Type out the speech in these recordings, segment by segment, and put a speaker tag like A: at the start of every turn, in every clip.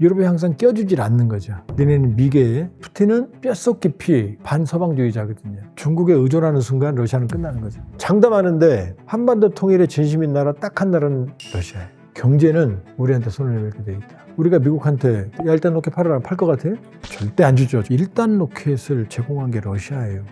A: 유럽에 항상 껴주질 않는 거죠. 너네는 미개에, 푸틴은 뼛속 깊이 반서방주의자거든요. 중국에 의존하는 순간 러시아는 끝나는 거죠. 장담하는데 한반도 통일의 진심인 나라 딱 한 나라는 러시아예요. 경제는 우리한테 손을 내밀게 돼 있다. 우리가 미국한테 야 일단 로켓 팔아라 팔 것 같아요? 절대 안 주죠. 일단 로켓을 제공한 게 러시아예요.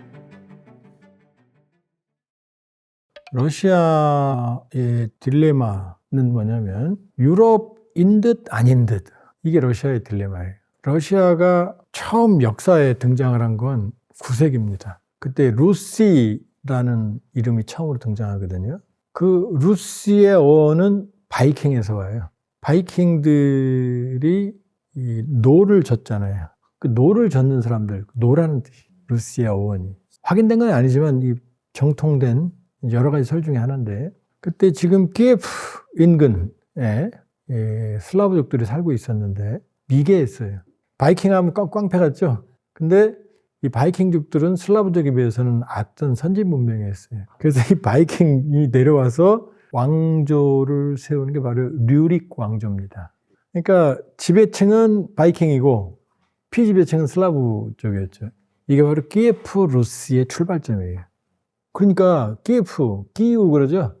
A: 러시아의 딜레마는 뭐냐면 유럽인 듯 아닌 듯, 이게 러시아의 딜레마예요. 러시아가 처음 역사에 등장을 한 건 9세기입니다. 그때 루시라는 이름이 처음으로 등장하거든요. 그 루시의 어원은 바이킹에서 와요. 바이킹들이 이 노를 젓잖아요. 그 노를 젓는 사람들, 노라는 뜻이 루시의 어원이. 확인된 건 아니지만 이 정통된 여러 가지 설 중에 하나인데, 그때 지금 키예프 인근에 슬라브족들이 살고 있었는데 미개했어요. 바이킹 하면 깡패 같죠? 근데 이 바이킹족들은 슬라브족에 비해서는 앞선 선진 문명이었어요. 그래서 이 바이킹이 내려와서 왕조를 세우는 게 바로 류릭 왕조입니다. 그러니까 지배층은 바이킹이고 피지배층은 슬라브족이었죠. 이게 바로 키예프 루스의 출발점이에요. 그러니까 키이우 그러죠?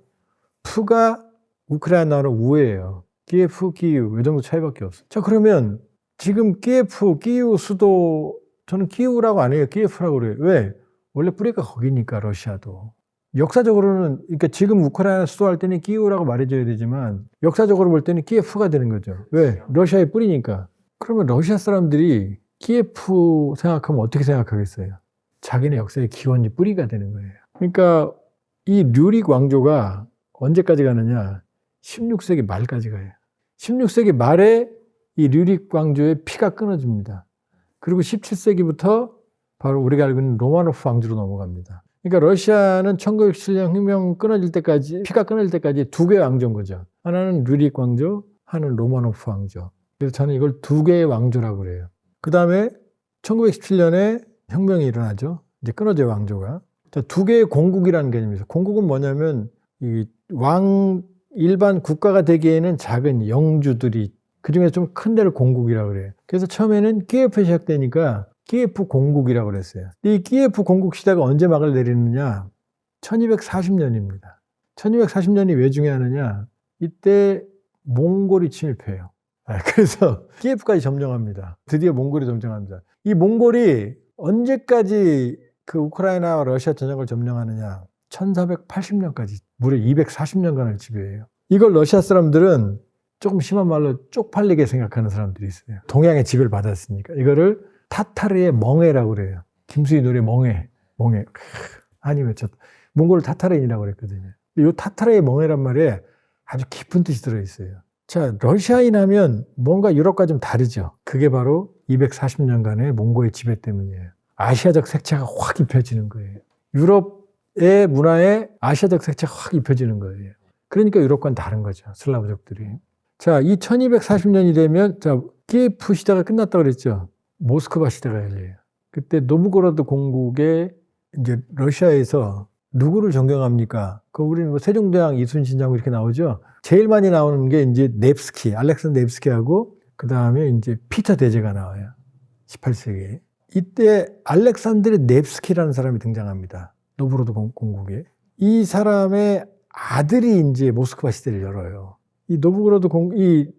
A: 푸가 우크라이나로 우예요. 키예프, 키이우 이 정도 차이밖에 없어요. 자, 그러면 지금 키이우 수도, 저는 키이우라고 안 해요. 키예프라고 그래요. 왜? 원래 뿌리가 거기니까 러시아도. 역사적으로는, 그러니까 지금 우크라이나 수도 할 때는 키이우라고 말해줘야 되지만 역사적으로 볼 때는 키예프가 되는 거죠. 왜? 러시아의 뿌리니까. 그러면 러시아 사람들이 키예프 생각하면 어떻게 생각하겠어요? 자기네 역사의 기원이 뿌리가 되는 거예요. 그러니까 이 류릭 왕조가 언제까지 가느냐? 16세기 말까지 가요. 16세기 말에 이 류릭 왕조의 피가 끊어집니다. 그리고 17세기부터 바로 우리가 알고 있는 로마노프 왕조로 넘어갑니다. 그러니까 러시아는 1907년 혁명 끊어질 때까지, 피가 끊어질 때까지 두 개의 왕조인 거죠. 하나는 류릭 왕조, 하나는 로마노프 왕조. 그래서 저는 이걸 두 개의 왕조라고 그래요. 그 다음에 1917년에 혁명이 일어나죠. 이제 끊어져요, 왕조가. 자, 두 개의 공국이라는 개념이 있어요. 공국은 뭐냐면 이 일반 국가가 되기에는 작은 영주들이 그중에 좀 큰 데를 공국이라고 그래요. 그래서 처음에는 키예프 시작되니까 키예프 공국이라고 그랬어요. 이 키예프 공국 시대가 언제 막을 내리느냐? 1240년입니다. 1240년이 왜 중요하느냐? 이때 몽골이 침입해요. 그래서 키예프까지 점령합니다. 드디어 몽골이 점령합니다. 이 몽골이 언제까지 그 우크라이나와 러시아 전역을 점령하느냐? 1480년까지 무려 240년간을 지배해요. 이걸 러시아 사람들은 조금 심한 말로 쪽팔리게 생각하는 사람들이 있어요. 동양의 지배를 받았으니까. 이거를 타타르의 멍해라고 그래요. 김수희 노래 멍해. 아니 왜 몽골을 타타르인이라고 그랬거든요. 이 타타르의 멍해란 말에 아주 깊은 뜻이 들어있어요. 자, 러시아인 하면 뭔가 유럽과 좀 다르죠. 그게 바로 240년간의 몽골의 지배 때문이에요. 아시아적 색채가 확 입혀지는 거예요. 유럽의 문화에 아시아적 색채가 확 입혀지는 거예요. 그러니까 유럽과는 다른 거죠. 슬라브족들이. 자, 이 1240년이 되면, 자, 키예프 시대가 끝났다고 그랬죠. 모스크바 시대가 열려요. 그때 노브고로드 공국에 이제 러시아에서 누구를 존경합니까? 그 우리는 뭐 세종대왕, 이순신 장군 이렇게 나오죠. 제일 많이 나오는 게 이제 넵스키, 알렉산더 넵스키하고 그 다음에 이제 피터 대제가 나와요. 18세기에. 이때 알렉산드르 넵스키라는 사람이 등장합니다. 노브고로드 공국에. 이 사람의 아들이 이제 모스크바 시대를 열어요. 이 노브고로드 이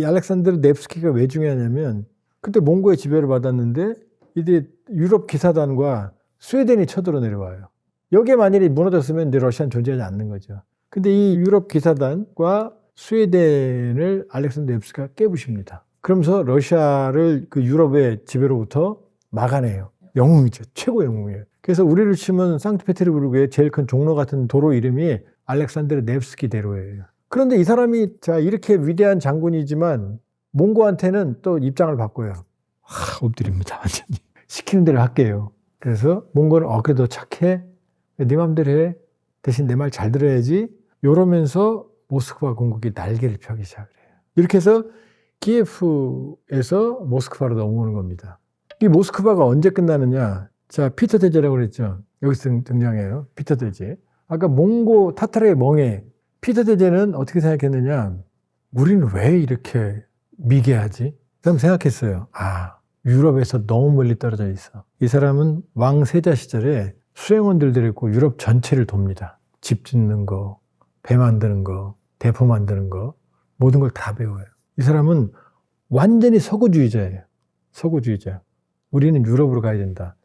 A: 알렉산드르 넵스키가 왜 중요하냐면 그때 몽고의 지배를 받았는데 이제 유럽 기사단과 스웨덴이 쳐들어 내려와요. 여기에 만일에 무너졌으면 이제 러시아는 존재하지 않는 거죠. 근데 이 유럽 기사단과 스웨덴을 알렉산드르 넵스키가 깨부십니다. 그러면서 러시아를 그 유럽의 지배로부터 막아내요. 영웅이죠. 최고 영웅이에요. 그래서 우리를 치면 상트페테르부르크의 제일 큰 종로 같은 도로 이름이 알렉산드르 넵스키 대로예요. 그런데 이 사람이 자 이렇게 위대한 장군이지만 몽고한테는 또 입장을 바꿔요. 엎드립니다. 완전히. 시키는 대로 할게요. 그래서 몽고는 그래도 착해. 네 맘대로 해. 대신 내 말 잘 들어야지. 이러면서 모스크바 공국이 날개를 펴기 시작을 해요. 이렇게 해서 키예프에서 모스크바로 넘어오는 겁니다. 이 모스크바가 언제 끝나느냐? 자, 피터 대제라고 그랬죠. 여기서 등장해요. 피터 대제. 아까 몽고 타타르의 멍에 피터 대제는 어떻게 생각했느냐? 우리는 왜 이렇게 미개하지? 그럼 생각했어요. 아, 유럽에서 너무 멀리 떨어져 있어. 이 사람은 왕세자 시절에 수행원들 데리고 유럽 전체를 돕니다. 집 짓는 거, 배 만드는 거, 대포 만드는 거, 모든 걸 다 배워요. 이 사람은 완전히 서구주의자예요. 서구주의자. 우리는 유럽으로 가야 된다.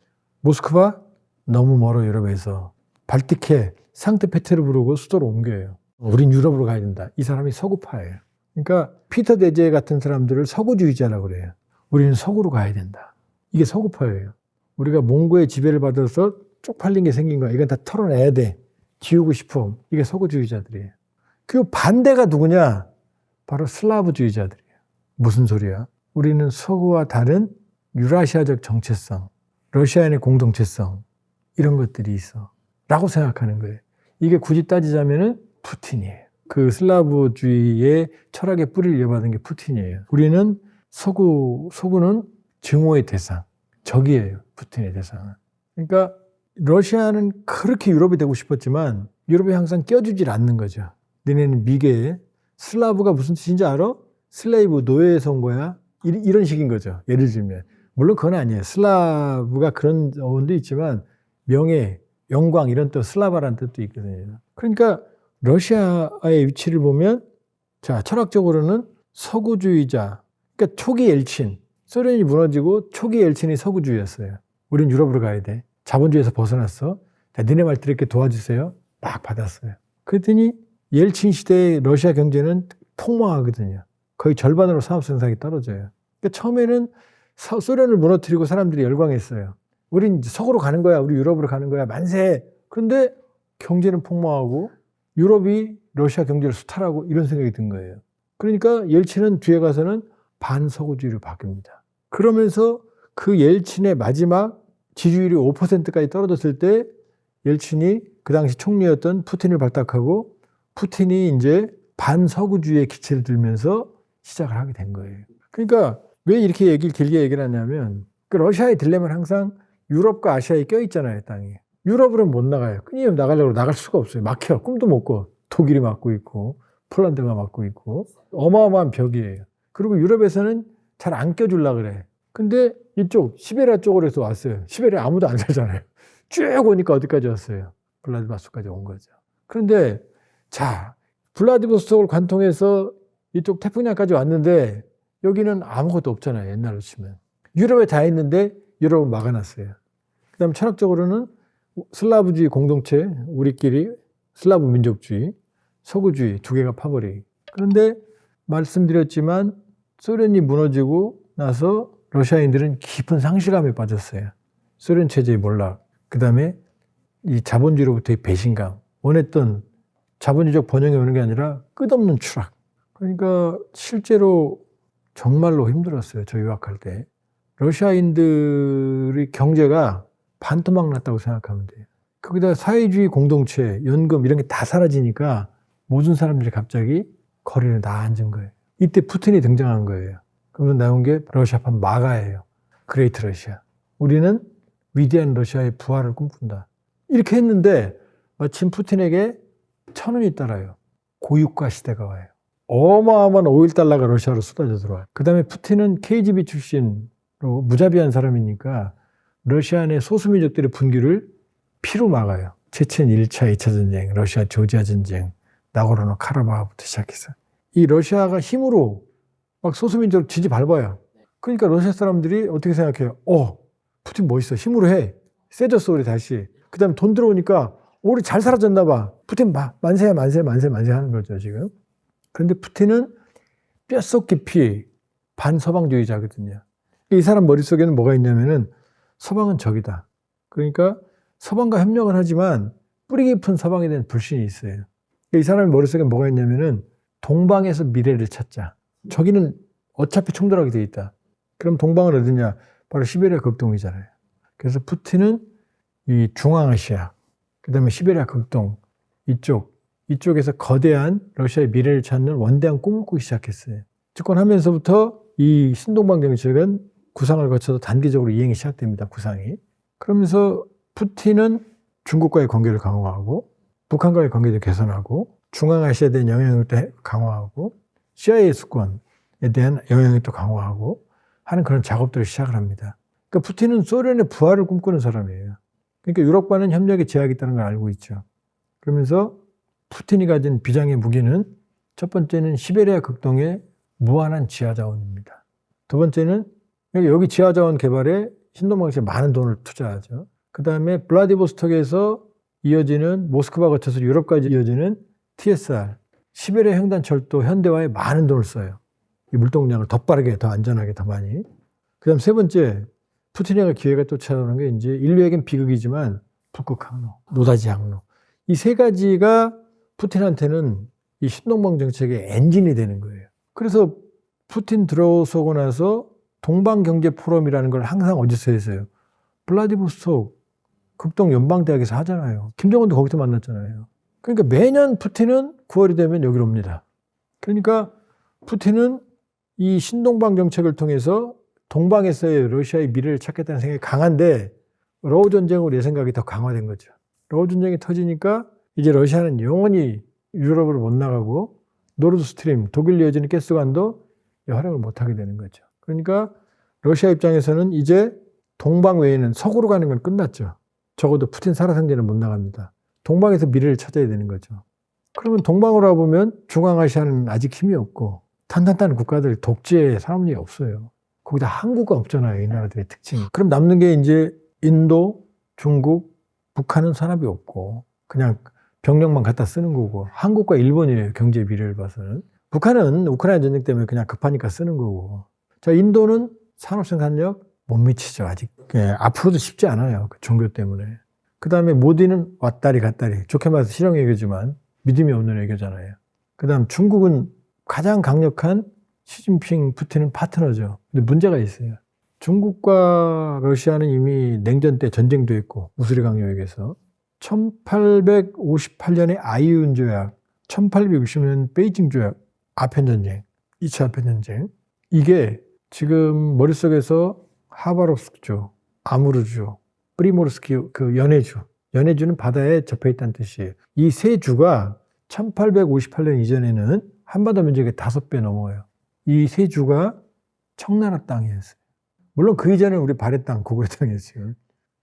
A: 모스크바? 너무 멀어, 유럽에서. 발틱해, 상트페테르부르크 수도로 옮겨요. 우린 유럽으로 가야 된다. 이 사람이 서구파예요. 그러니까 피터 데제 같은 사람들을 서구주의자라고 그래요. 우리는 서구로 가야 된다. 이게 서구파예요. 우리가 몽고의 지배를 받아서 쪽팔린 게 생긴 거야. 이건 다 털어내야 돼. 지우고 싶어. 이게 서구주의자들이에요. 그 반대가 누구냐? 바로 슬라브주의자들이에요. 무슨 소리야? 우리는 서구와 다른 유라시아적 정체성, 러시아인의 공동체성, 이런 것들이 있어. 라고 생각하는 거예요. 이게 굳이 따지자면은 푸틴이에요. 그 슬라브주의의 철학의 뿌리를 이어받은 게 푸틴이에요. 우리는 서구는 증오의 대상, 적이에요. 푸틴의 대상은. 그러니까 러시아는 그렇게 유럽이 되고 싶었지만 유럽에 항상 껴주질 않는 거죠. 너네는 미개해. 슬라브가 무슨 뜻인지 알아? 슬레이브, 노예에서 온 거야. 이런 식인 거죠. 예를 들면. 물론 그건 아니에요. 슬라브가 그런 어원도 있지만 명예, 영광 이런 뜻, 슬라바라는 뜻도 있거든요. 그러니까 러시아의 위치를 보면 자, 철학적으로는 서구주의자, 그러니까 초기 엘친, 소련이 무너지고 초기 엘친이 서구주의였어요. 우린 유럽으로 가야 돼. 자본주의에서 벗어났어. 자, 니네 말들 이렇게 도와주세요. 막 받았어요. 그랬더니 옐친 시대의 러시아 경제는 폭망하거든요. 거의 절반으로 산업 생산이 떨어져요. 그러니까 처음에는 소련을 무너뜨리고 사람들이 열광했어요. 우린 서구로 가는 거야. 우리 유럽으로 가는 거야. 만세. 그런데 경제는 폭망하고 유럽이 러시아 경제를 수탈하고 이런 생각이 든 거예요. 그러니까 옐친은 뒤에 가서는 반서구주의로 바뀝니다. 그러면서 그 옐친의 마지막 지지율이 5%까지 떨어졌을 때 옐친이 그 당시 총리였던 푸틴을 발탁하고 푸틴이 이제 반서구주의의 기체를 들면서 시작을 하게 된 거예요. 그러니까 왜 이렇게 길게 얘기를 하냐면 그 러시아의 딜레마는 항상 유럽과 아시아에 껴있잖아요, 땅이. 유럽으로는 못 나가요. 끊임없이 나가려고 나갈 수가 없어요. 막혀. 꿈도 못 꿔. 독일이 막고 있고 폴란드가 막고 있고 어마어마한 벽이에요. 그리고 유럽에서는 잘 안 껴주려고 그래. 근데 이쪽 시베리아 쪽으로 해서 왔어요. 시베리아 아무도 안 살잖아요. 쭉 오니까 어디까지 왔어요? 블라디보스토크까지 온 거죠. 그런데 자, 블라디보스토크를 관통해서 이쪽 태평양까지 왔는데 여기는 아무것도 없잖아요. 옛날로 치면. 유럽에 다 있는데 유럽은 막아놨어요. 그 다음에 철학적으로는 슬라브주의 공동체, 우리끼리 슬라브 민족주의, 서구주의 두 개가 파벌이. 그런데 말씀드렸지만 소련이 무너지고 나서 러시아인들은 깊은 상실감에 빠졌어요. 소련 체제의 몰락, 그 다음에 이 자본주의로부터의 배신감, 원했던 자본주의적 번영이 오는 게 아니라 끝없는 추락. 그러니까 실제로 정말로 힘들었어요. 저 유학할 때. 러시아인들의 경제가 반토막 났다고 생각하면 돼요. 거기다 사회주의 공동체, 연금 이런 게 다 사라지니까 모든 사람들이 갑자기 거리를 다 앉은 거예요. 이때 푸틴이 등장한 거예요. 그러면 나온 게 러시아판 마가예요. 그레이트 러시아. 우리는 위대한 러시아의 부활을 꿈꾼다. 이렇게 했는데 마침 푸틴에게 천운이 따라요. 고유가 시대가 와요. 어마어마한 5.1달러가 러시아로 쏟아져 들어와요. 그 다음에 푸틴은 KGB 출신으로 무자비한 사람이니까 러시아 내 소수민족들의 분규를 피로 막아요. 체첸 1차, 2차 전쟁, 러시아 조지아 전쟁, 나고르노 카라바흐부터 시작해서. 이 러시아가 힘으로 막 소수민족을 지지 밟아요. 그러니까 러시아 사람들이 어떻게 생각해요? 푸틴 멋있어. 힘으로 해. 세졌어, 우리 다시. 그 다음에 돈 들어오니까 우리 잘 살아졌나 봐. 푸틴 만세야, 만세 하는 거죠, 지금. 그런데 푸틴은 뼛속 깊이 반서방주의자거든요. 이 사람 머릿속에는 뭐가 있냐면은 서방은 적이다. 그러니까 서방과 협력을 하지만 뿌리 깊은 서방에 대한 불신이 있어요. 이 사람의 머릿속에 뭐가 있냐면은 동방에서 미래를 찾자. 저기는 어차피 충돌하게 돼 있다. 그럼 동방은 어디냐? 바로 시베리아 극동이잖아요. 그래서 푸틴은 이 중앙아시아, 그 다음에 시베리아 극동 이쪽에서 거대한 러시아의 미래를 찾는 원대한 꿈을 꾸기 시작했어요. 집권하면서부터 이 신동방 정책은 구상을 거쳐서 단기적으로 이행이 시작됩니다. 구상이. 그러면서 푸틴은 중국과의 관계를 강화하고 북한과의 관계를 개선하고 중앙아시아에 대한 영향력도 강화하고 CIA 수권, 대한 영향이 또 강화하고 하는 그런 작업들을 시작을 합니다. 그러니까 푸틴은 소련의 부활을 꿈꾸는 사람이에요. 그러니까 유럽과는 협력에 제약이 있다는 걸 알고 있죠. 그러면서 푸틴이 가진 비장의 무기는 첫 번째는 시베리아 극동의 무한한 지하자원입니다. 두 번째는 여기 지하자원 개발에 신동방식에 많은 돈을 투자하죠. 그 다음에 블라디보스톡에서 이어지는 모스크바 거쳐서 유럽까지 이어지는 TSR, 시베리아 횡단철도 현대화에 많은 돈을 써요. 이 물동량을 더 빠르게, 더 안전하게, 더 많이. 그 다음 세 번째, 푸틴에게 기회가 또 찾아오는 게 이제 인류에겐 비극이지만 북극 항로, 노다지 항로. 이 세 가지가 푸틴한테는 이 신동방 정책의 엔진이 되는 거예요. 그래서 푸틴 들어서고 나서 동방경제 포럼이라는 걸 항상 어디서 했어요? 블라디보스톡 극동 연방대학에서 하잖아요. 김정은도 거기서 만났잖아요. 그러니까 매년 푸틴은 9월이 되면 여기로 옵니다. 그러니까 푸틴은 이 신동방 정책을 통해서 동방에서의 러시아의 미래를 찾겠다는 생각이 강한데 러우 전쟁으로 내 생각이 더 강화된 거죠. 러우 전쟁이 터지니까 이제 러시아는 영원히 유럽으로 못 나가고 노르드 스트림, 독일 이어지는 가스관도 활용을 못 하게 되는 거죠. 그러니까 러시아 입장에서는 이제 동방 외에는 서구로 가는 건 끝났죠. 적어도 푸틴 살아생전은 못 나갑니다. 동방에서 미래를 찾아야 되는 거죠. 그러면 동방으로 와보면 중앙아시아는 아직 힘이 없고 탄탄한 국가들 독재의 사람이 없어요. 거기다 한국은 없잖아요. 이 나라들의 특징이. 그럼 남는 게 이제 인도, 중국, 북한은 산업이 없고 그냥 병력만 갖다 쓰는 거고 한국과 일본이에요. 경제 미래를 봐서는. 북한은 우크라이나 전쟁 때문에 그냥 급하니까 쓰는 거고. 자, 인도는 산업 생산력 못 미치죠. 아직. 앞으로도 쉽지 않아요. 그 종교 때문에. 그 다음에 모디는 왔다리 갔다리. 좋게 말해서 실용 외교지만 믿음이 없는 외교잖아요. 그 다음 중국은 가장 강력한 시진핑, 푸틴은 파트너죠. 근데 문제가 있어요. 중국과 러시아는 이미 냉전 때 전쟁도 했고 무수리 강요역에서 1858년에 아이운 조약, 1860년 베이징 조약, 아편전쟁, 2차 아편전쟁. 이게 지금 머릿속에서 하바롭스크주, 아무르주, 프리모르스키 그 연해주. 연해주는 바다에 접해 있다는 뜻이에요. 이 세 주가 1858년 이전에는 한반도 면적의 5배 넘어요. 이 세 주가 청나라 땅이었어요. 물론 그 이전에 우리 발해 땅, 고구려 땅이었어요.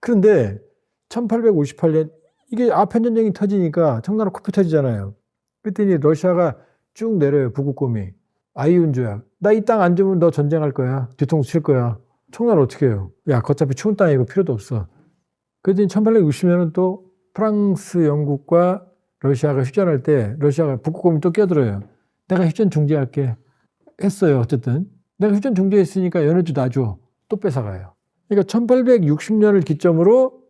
A: 그런데 1858년 이게 아편전쟁이 터지니까 청나라 코피 터지잖아요. 그랬더니 러시아가 쭉 내려요. 북극곰이. 아이운 조약. 나 이 땅 안 주면 너 전쟁할 거야. 뒤통수 칠 거야. 청나라 어떻게 해요? 야, 어차피 추운 땅이고 필요도 없어. 그랬더니 1860년은 또 프랑스, 영국과 러시아가 휴전할 때 러시아가 북극곰이 또 끼어들어요. 내가 휴전 중지할게. 했어요. 어쨌든. 내가 휴전 중지했으니까 연해주 놔줘. 또 뺏어가요. 그러니까 1860년을 기점으로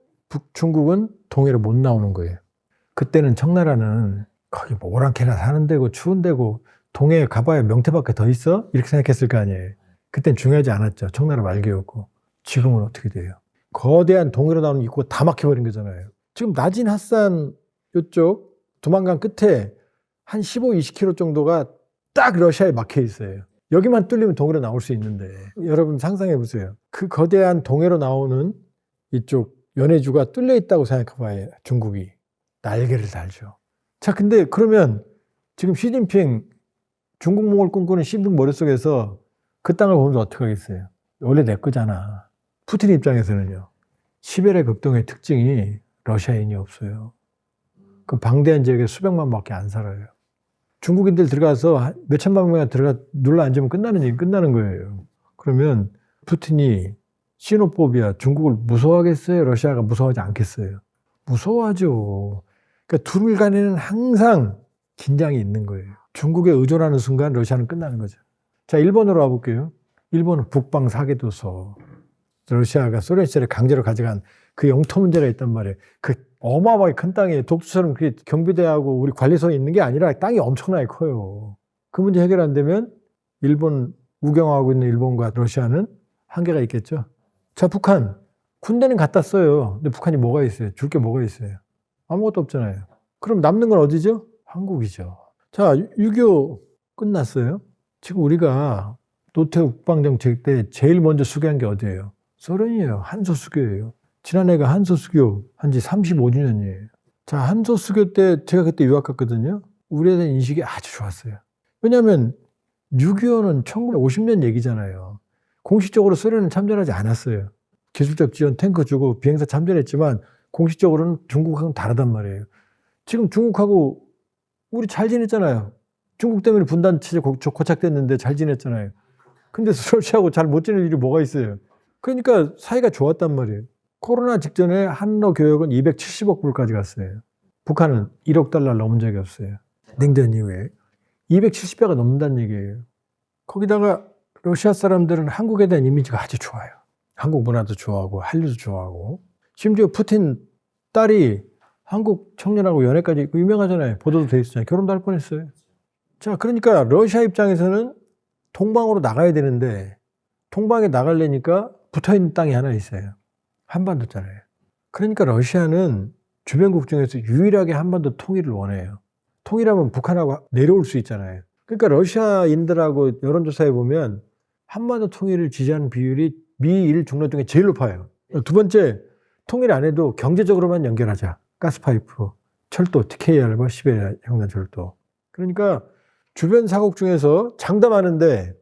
A: 중국은 동해로 못 나오는 거예요. 그때는 청나라는 거기 뭐 오랑캐나 사는 데고 추운 데고 동해에 가봐야 명태밖에 더 있어? 이렇게 생각했을 거 아니에요. 그땐 중요하지 않았죠. 청나라 말기였고. 지금은 어떻게 돼요? 거대한 동해로 나오는 입구가 다 막혀버린 거잖아요. 지금 나진 하산 이쪽 두만강 끝에 한 15, 20km 정도가 딱 러시아에 막혀 있어요. 여기만 뚫리면 동해로 나올 수 있는데 여러분 상상해 보세요. 그 거대한 동해로 나오는 이쪽 연해주가 뚫려 있다고 생각해봐요. 중국이. 날개를 달죠. 자, 근데 그러면 지금 시진핑 중국몽을 꿈꾸는 시진핑 머릿속에서 그 땅을 보면서 어떻게 하겠어요? 원래 내 거잖아. 푸틴 입장에서는요. 시베리아 극동의 특징이 러시아인이 없어요. 그 방대한 지역에 수백만 밖에 안 살아요. 중국인들 들어가서 몇 천만 명이 눌러 앉으면 끝나는 거예요. 그러면 푸틴이 시노포비아, 중국을 무서워하겠어요? 러시아가 무서워하지 않겠어요? 무서워하죠. 그러니까 둘 간에는 항상 긴장이 있는 거예요. 중국에 의존하는 순간 러시아는 끝나는 거죠. 자, 일본으로 와볼게요. 일본은 북방 사계도서. 러시아가 소련 시절에 강제로 가져간 그 영토 문제가 있단 말이에요. 그 어마어마하게 큰 땅에 독수처럼 그게 경비대하고 우리 관리소에 있는 게 아니라 땅이 엄청나게 커요. 그 문제 해결 안 되면 일본, 우경하고 있는 일본과 러시아는 한계가 있겠죠. 자, 북한. 군대는 갖다 써요. 근데 북한이 뭐가 있어요? 줄 게 뭐가 있어요? 아무것도 없잖아요. 그럼 남는 건 어디죠? 한국이죠. 자, 6.25 끝났어요. 지금 우리가 노태우 국방정책 때 제일 먼저 수교한 게 어디예요? 소련이에요. 한소수교예요. 지난해가 한소수교 한 지 35주년이에요. 자, 한소수교 때 제가 그때 유학 갔거든요. 우리에 대한 인식이 아주 좋았어요. 왜냐하면 6.25는 1950년 얘기잖아요. 공식적으로 소련은 참전하지 않았어요. 기술적 지원 탱크 주고 비행사 참전했지만 공식적으로는 중국하고는 다르단 말이에요. 지금 중국하고 우리 잘 지냈잖아요. 중국 때문에 분단 체제 고착됐는데 잘 지냈잖아요. 근데 러시아하고 잘 못 지낼 일이 뭐가 있어요. 그러니까 사이가 좋았단 말이에요. 코로나 직전에 한러 교역은 270억 불까지 갔어요. 북한은 1억 달러 넘은 적이 없어요. 냉전 이후에. 270배가 넘는다는 얘기예요. 거기다가 러시아 사람들은 한국에 대한 이미지가 아주 좋아요. 한국 문화도 좋아하고 한류도 좋아하고 심지어 푸틴 딸이 한국 청년하고 연애까지 유명하잖아요. 보도도 돼 있잖아요. 결혼도 할 뻔했어요. 자, 그러니까 러시아 입장에서는 동방으로 나가야 되는데 동방에 나가려니까 붙어있는 땅이 하나 있어요. 한반도잖아요. 그러니까 러시아는 주변국 중에서 유일하게 한반도 통일을 원해요. 통일하면 북한하고 내려올 수 있잖아요. 그러니까 러시아인들하고 여론조사에 보면 한반도 통일을 지지하는 비율이 미일 중러 중에 제일 높아요. 두 번째, 통일 안 해도 경제적으로만 연결하자. 가스파이프, 철도, TKR과 시베리아 횡단철도. 그러니까 주변 사국 중에서 장담하는데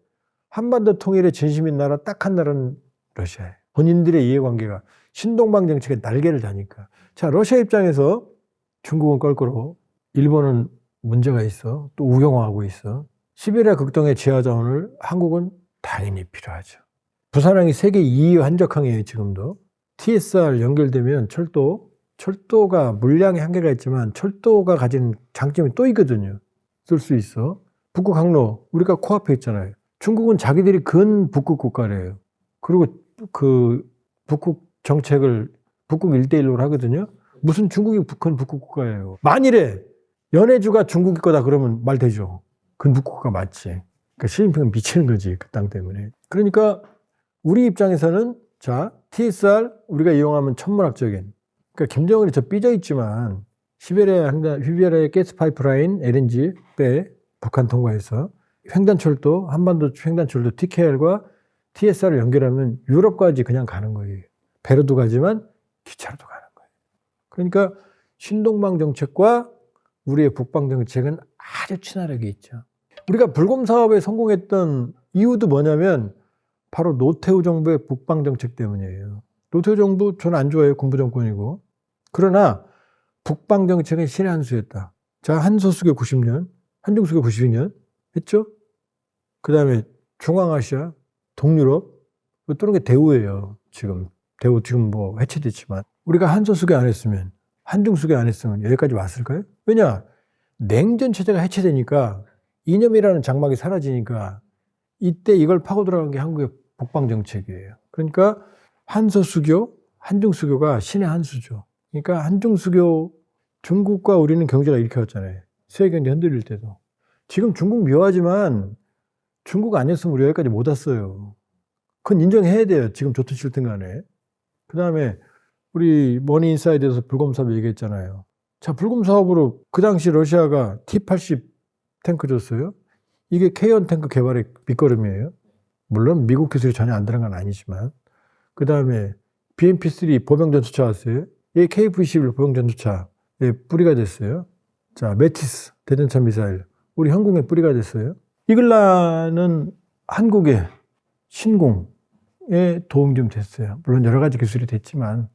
A: 한반도 통일에 진심인 나라 딱 한 나라는 러시아예요. 본인들의 이해관계가 신동방 정책에 날개를 다니까. 자, 러시아 입장에서 중국은 껄끄러워. 일본은 문제가 있어. 또 우경화하고 있어. 시베리아 극동의 지하자원을 한국은 당연히 필요하죠. 부산항이 세계 2위 한적항이에요, 지금도. TSR 연결되면 철도가 물량의 한계가 있지만 철도가 가진 장점이 또 있거든요. 쓸 수 있어. 북극 항로, 우리가 코앞에 있잖아요. 중국은 자기들이 근 북극 국가래요. 그리고 그 북극 정책을 북극 1대1로 하거든요. 무슨 중국이 근 북극 국가예요. 만일에 연해주가 중국이 거다 그러면 말 되죠. 근 북극 국가 맞지. 그러니까 시진핑은 미치는 거지, 그 땅 때문에. 그러니까 우리 입장에서는 자, TSR 우리가 이용하면 천문학적인. 그러니까 김정은이 저 삐져 있지만 시베리아의 가스 파이프라인 LNG 배 북한 통과해서 횡단철도, 한반도 횡단철도 TKR과 TSR을 연결하면 유럽까지 그냥 가는 거예요. 배로도 가지만 기차로도 가는 거예요. 그러니까 신동방 정책과 우리의 북방 정책은 아주 친화력이 있죠. 우리가 불곰 사업에 성공했던 이유도 뭐냐면 바로 노태우 정부의 북방 정책 때문이에요. 노태우 정부 저는 안 좋아해요. 군부 정권이고. 그러나 북방 정책은 신의 한 수였다. 자, 한소수교 90년, 한중수교 92년 했죠? 그 다음에 중앙아시아, 동유럽, 또는 게 대우예요. 지금 대우 지금 뭐 해체됐지만 우리가 한소수교 안 했으면, 한중수교 안 했으면 여기까지 왔을까요? 왜냐? 냉전 체제가 해체되니까 이념이라는 장막이 사라지니까 이때 이걸 파고 들어간 게 한국의 북방 정책이에요. 그러니까 한소수교, 한중수교가 신의 한 수죠. 그러니까 한중수교, 중국과 우리는 경제가 이렇게 왔잖아요. 세계 경제 흔들릴 때도. 지금 중국 묘하지만 중국 아니었으면 우리 여기까지 못 왔어요. 그건 인정해야 돼요. 지금 좋든 싫든 간에. 그 다음에 우리 머니인사이드에서 불곰 사업 얘기했잖아요. 자, 불곰 사업으로 그 당시 러시아가 T-80 탱크 줬어요. 이게 K1 탱크 개발의 밑거름이에요. 물론 미국 기술이 전혀 안 들어간 건 아니지만. 그 다음에 BMP-3 보병전투차 왔어요. 이게 KF-21 보병전투차의 뿌리가 됐어요. 자, 메티스 대전차 미사일. 우리 현궁의 뿌리가 됐어요. 이글라는 한국의 신공에 도움이 좀 됐어요. 물론 여러 가지 기술이 됐지만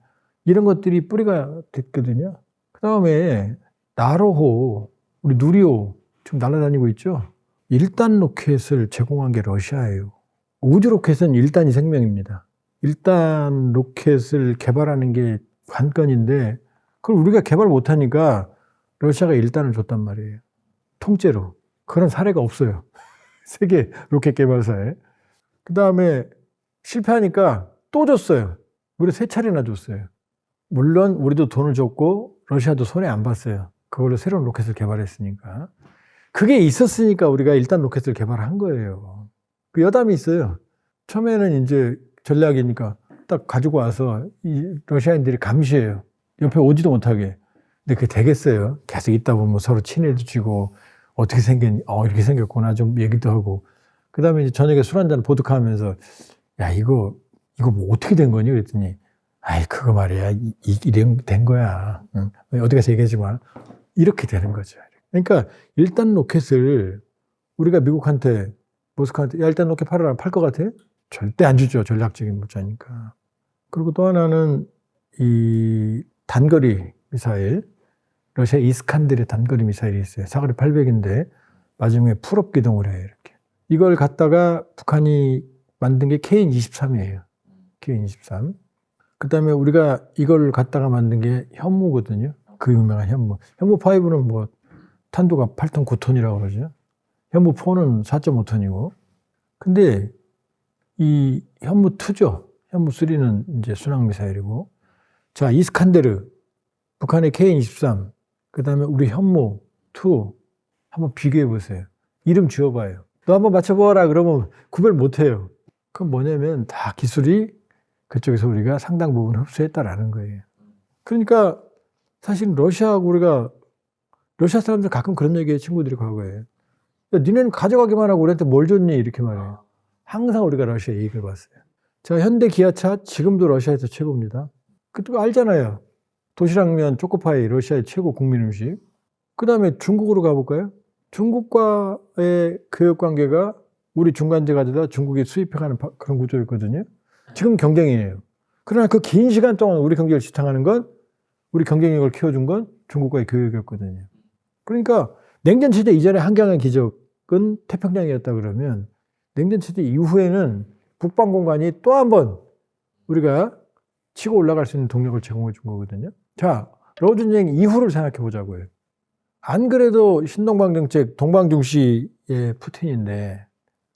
A: 이런 것들이 뿌리가 됐거든요. 그 다음에 나로호, 우리 누리호 지금 날아다니고 있죠. 1단 로켓을 제공한 게 러시아예요. 우주 로켓은 1단이 생명입니다. 1단 로켓을 개발하는 게 관건인데 그걸 우리가 개발 못하니까 러시아가 1단을 줬단 말이에요. 통째로. 그런 사례가 없어요. 세계 로켓 개발사에. 그 다음에 실패하니까 또 줬어요. 우리 3차례나 줬어요. 물론 우리도 돈을 줬고 러시아도 손해 안 봤어요. 그걸로 새로운 로켓을 개발했으니까. 그게 있었으니까 우리가 일단 로켓을 개발한 거예요. 그 여담이 있어요. 처음에는 이제 전략이니까 딱 가지고 와서 이 러시아인들이 감시해요. 옆에 오지도 못하게. 근데 그게 되겠어요. 계속 있다 보면 서로 친해지고 어떻게 생겼니? 이렇게 생겼구나. 좀 얘기도 하고. 그 다음에 이제 저녁에 술 한잔 보드카 하면서 야, 이거 뭐 어떻게 된 거니? 그랬더니 아이, 그거 말이야. 이래 된 거야. 응. 어디 가서 얘기하지 마. 이렇게 되는 거죠. 그러니까 일단 로켓을 우리가 미국한테 모스크바한테 야 일단 높게 팔아라. 팔 것 같아? 절대 안 주죠. 전략적인 물자니까. 그리고 또 하나는 이 단거리 미사일, 러시아 이스칸데르 단거리 미사일이 있어요. 사거리 800인데 마지막에 풀업 기동을 해요. 이렇게. 이걸 갖다가 북한이 만든 게 KN-23이에요. KN-23. 그 다음에 우리가 이걸 갖다가 만든 게 현무거든요. 그 유명한 현무. 현무5는 뭐 탄도가 8톤, 9톤이라고 그러죠. 현무4는 4.5톤이고. 근데 이 현무2죠. 현무3는 이제 순항미사일이고. 자, 이스칸데르, 북한의 KN-23, 그 다음에 우리 현무2 한번 비교해 보세요. 이름 지어봐요. 너 한번 맞춰보라 그러면 구별 못해요. 그건 뭐냐면 다 기술이 그쪽에서 우리가 상당 부분 흡수했다라는 거예요. 그러니까 사실 러시아하고 우리가 러시아 사람들 가끔 그런 얘기해요. 친구들이 과거에. 야, 니네는 가져가기만 하고 우리한테 뭘 줬니? 이렇게 말해요. 항상 우리가 러시아 이익을 봤어요. 자, 현대 기아차 지금도 러시아에서 최고입니다. 그거 알잖아요. 도시락면 초코파이 러시아의 최고 국민 음식. 그 다음에 중국으로 가볼까요? 중국과의 교역 관계가 우리 중간재 가져다 중국이 수입해가는 그런 구조였거든요. 지금 경쟁이에요. 그러나 그 긴 시간 동안 우리 경제를 지탱하는 건 우리 경쟁력을 키워준 건 중국과의 교역이었거든요. 그러니까 냉전체제 이전의 한강의 기적은 태평양이었다 그러면 냉전체제 이후에는 북방 공간이 또 한 번 우리가 치고 올라갈 수 있는 동력을 제공해 준 거거든요. 자, 러전쟁 이후를 생각해 보자고요. 안 그래도 신동방 정책, 동방중시의 푸틴인데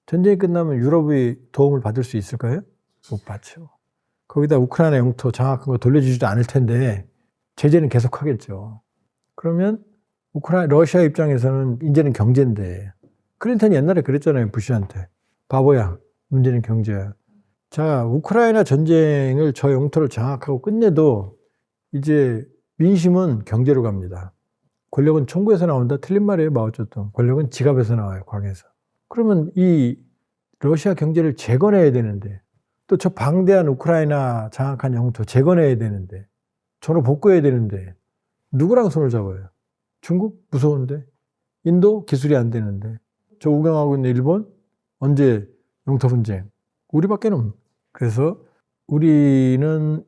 A: 전쟁이 끝나면 유럽이 도움을 받을 수 있을까요? 못 받죠. 거기다 우크라이나 영토 장악한 거 돌려주지도 않을 텐데 제재는 계속하겠죠. 그러면 러시아 입장에서는 이제는 경제인데 클린턴이 옛날에 그랬잖아요. 부시한테. 바보야. 문제는 경제야. 자, 우크라이나 전쟁을 저 영토를 장악하고 끝내도 이제 민심은 경제로 갑니다. 권력은 총구에서 나온다. 틀린 말이에요. 마오쩌둥. 권력은 지갑에서 나와요. 광에서. 그러면 이 러시아 경제를 재건해야 되는데 또 저 방대한 우크라이나 장악한 영토 재건해야 되는데 전후 복구해야 되는데 누구랑 손을 잡아요? 중국? 무서운데. 인도? 기술이 안 되는데. 저 우경하고 있는 일본? 언제 영토 분쟁? 우리밖에는. 그래서 우리는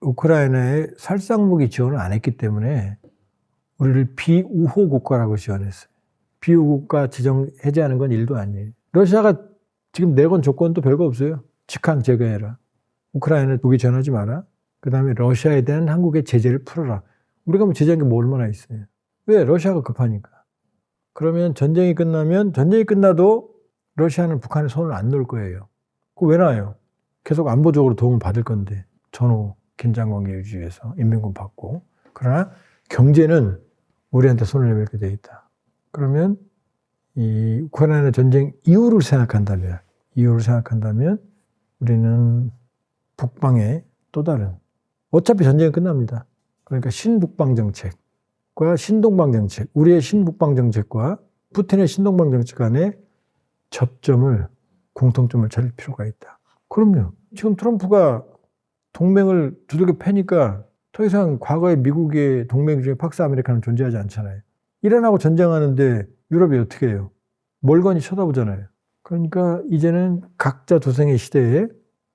A: 우크라이나에 살상무기 지원을 안 했기 때문에 우리를 비우호 국가라고 지원했어요. 비우호 국가 지정 해제하는 건 일도 아니에요. 러시아가 지금 내건 조건도 별거 없어요. 직항 제거해라. 우크라이나 무기 지원하지 마라. 그 다음에 러시아에 대한 한국의 제재를 풀어라. 우리가 뭐 제재한 게 뭐 얼마나 있어요. 왜? 러시아가 급하니까. 그러면 전쟁이 끝나도 러시아는 북한에 손을 안 놓을 거예요. 그거 왜 놔요? 계속 안보적으로 도움을 받을 건데. 전후 긴장관계 유지 위해서 인민군 받고. 그러나 경제는 우리한테 손을 내밀게 돼 있다. 그러면 이 우크라이나 전쟁 이후를 생각한다면 우리는 북방의 또 다른 어차피 전쟁은 끝납니다. 그러니까 신북방 정책과 신동방 정책, 우리의 신북방 정책과 푸틴의 신동방 정책 간의 접점을 공통점을 찾을 필요가 있다. 그럼요. 지금 트럼프가 동맹을 두들겨 패니까 더 이상 과거의 미국의 동맹 중에 팍스 아메리카는 존재하지 않잖아요. 이란하고 전쟁하는데 유럽이 어떻게 해요? 멀거니 쳐다보잖아요. 그러니까 이제는 각자 도생의 시대에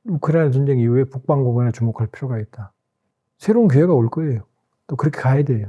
A: 우크라이나 전쟁 이후에 북방 공간에 주목할 필요가 있다. 새로운 기회가 올 거예요. 또 그렇게 가야 돼요.